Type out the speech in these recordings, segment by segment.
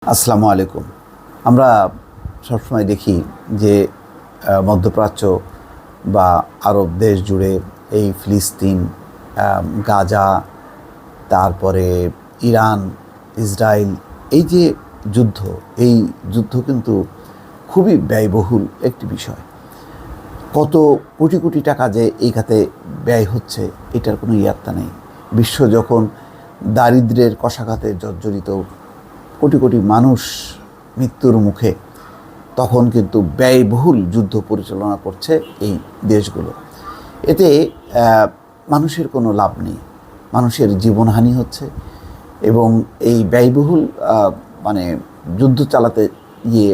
আসসালামু আলাইকুম। আমরা সবসময় দেখি যে মধ্যপ্রাচ্য বা আরব দেশ জুড়ে এই ফিলিস্তিন, গাজা, তারপরে ইরান, ইসরায়েল, এই যে যুদ্ধ, এই যুদ্ধ কিন্তু খুবই ব্যয়বহুল একটি বিষয়। কত কোটি কোটি টাকা যে এই খাতে ব্যয় হচ্ছে এটার কোনো ইয়াত্তা নেই। বিশ্ব যখন দারিদ্র্যের কষাঘাতে জর্জরিত, কোটি কোটি মানুষ মৃত্যুর মুখে, তখন কিন্তু ব্যয়বহুল যুদ্ধ পরিচালনা করছে এই দেশগুলো। এতে মানুষের কোনো লাভ নেই, মানুষের জীবনহানি হচ্ছে এবং এই ব্যয়বহুল মানে যুদ্ধ চালাতে গিয়ে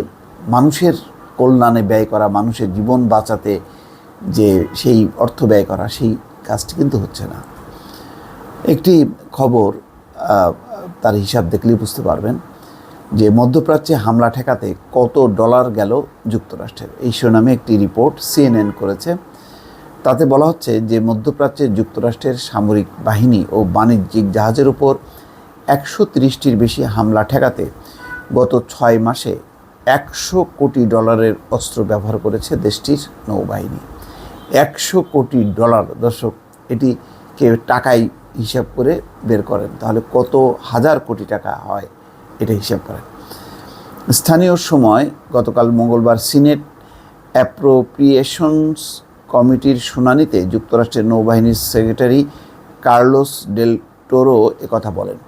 মানুষের কল্যাণে ব্যয় করা, মানুষের জীবন বাঁচাতে যে সেই অর্থ ব্যয় করা, সেই কাজটি কিন্তু হচ্ছে না। একটি খবর, তার হিসাব দেখলেই বুঝতে পারবেন যে মধ্যপ্রাচ্যে হামলা ঠেকাতে কত ডলার গেল যুক্তরাষ্ট্রের। এই শিরোনামে একটি রিপোর্ট সিএনএন করেছে। তাতে বলা হচ্ছে যে মধ্যপ্রাচ্যে যুক্তরাষ্ট্রের সামরিক বাহিনী ও বাণিজ্যিক জাহাজের উপর 130টির বেশি হামলা ঠেকাতে গত 6 মাসে 100 কোটি ডলারের অস্ত্র ব্যবহার করেছে দেশটির নৌবাহিনী। 100 কোটি ডলার, দর্শক, এটিকে টাকায় হিসাব করে বের করেন তাহলে কত হাজার কোটি টাকা হয়, এটা হিসাব করেন। স্থানীয় সময় গতকাল মঙ্গলবার সিনেট অ্যাপ্রোপ্রিয়েশনস কমিটির শুনানিতে যুক্তরাষ্ট্রের নৌবাহিনীর সেক্রেটারি কার্লোস ডেল টোরো একথা বলেন।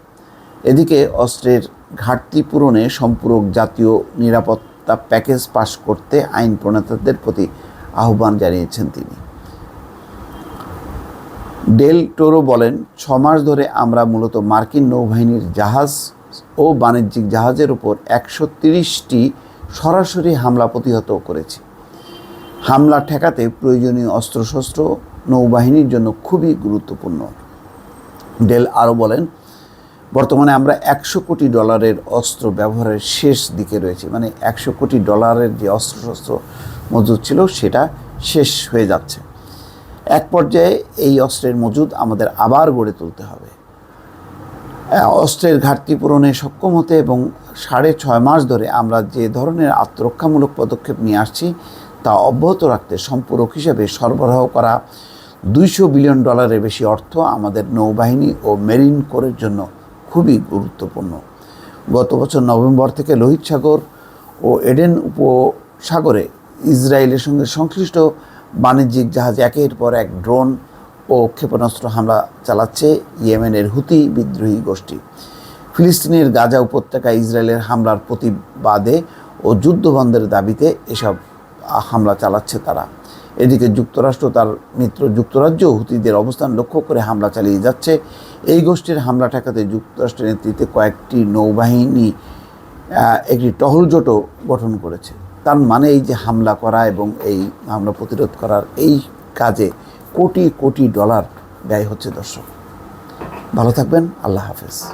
এদিকে অস্ত্রের ঘাটতি পূরণে সম্পূরক জাতীয় নিরাপত্তা প্যাকেজ পাশ করতে আইন প্রণেতাদের প্রতি আহ্বান জানিয়েছেন তিনি। ডেল টোরো বলেন, 6 মাস ধরে আমরা মূলত মার্কিন নৌবাহিনীর জাহাজ ও বাণিজ্যিক জাহাজের উপর 130টি সরাসরি হামলা প্রতিহত করেছি। হামলা ঠেকাতে প্রয়োজনীয় অস্ত্রশস্ত্র নৌবাহিনীর জন্য খুবই গুরুত্বপূর্ণ। ডেল আরও বলেন, বর্তমানে আমরা 100 কোটি ডলারের অস্ত্র ব্যবহারের শেষ দিকে রয়েছে। মানে 100 কোটি ডলারের যে অস্ত্রশস্ত্র মজুদ ছিল সেটা শেষ হয়ে যাচ্ছে। এক পর্যায়ে এই অস্ত্রের মজুদ আমাদের আবার গড়ে তুলতে হবে। অস্ত্রের ঘাটতি পূরণে সক্ষম হতে এবং 6.5 মাস ধরে আমরা যে ধরনের আত্মরক্ষামূলক পদক্ষেপ নিয়ে আসছি তা অব্যাহত রাখতে সম্পূরক হিসেবে সরবরাহ করা 200 বিলিয়ন ডলারের বেশি অর্থ আমাদের নৌবাহিনী ও মেরিন কোরের জন্য খুবই গুরুত্বপূর্ণ। গত বছর নভেম্বর থেকে লোহিত সাগর ও এডেন উপসাগরে ইসরায়েলের সঙ্গে সংশ্লিষ্ট বাণিজ্যিক জাহাজ একের পর এক ড্রোন ও ক্ষেপণাস্ত্র হামলা চালাচ্ছে ইয়েমেনের হুতি বিদ্রোহী গোষ্ঠী। ফিলিস্তিনের গাজা উপত্যকায় ইসরায়েলের হামলার প্রতিবাদে ও যুদ্ধবন্ধের দাবিতে এসব হামলা চালাচ্ছে তারা। এদিকে যুক্তরাষ্ট্র তার মিত্র যুক্তরাজ্য হুতিদের অবস্থান লক্ষ্য করে হামলা চালিয়ে যাচ্ছে। এই গোষ্ঠীর হামলা ঠেকাতে যুক্তরাষ্ট্রের নেতৃত্বে কয়েকটি নৌবাহিনী একটি টহল জোটও গঠন করেছে। তার মানে এই যে হামলা করা এবং এই হামলা প্রতিরোধ করার এই কাজে কোটি কোটি ডলার ব্যয় হচ্ছে। দর্শক, ভালো থাকবেন। আল্লাহ হাফেজ।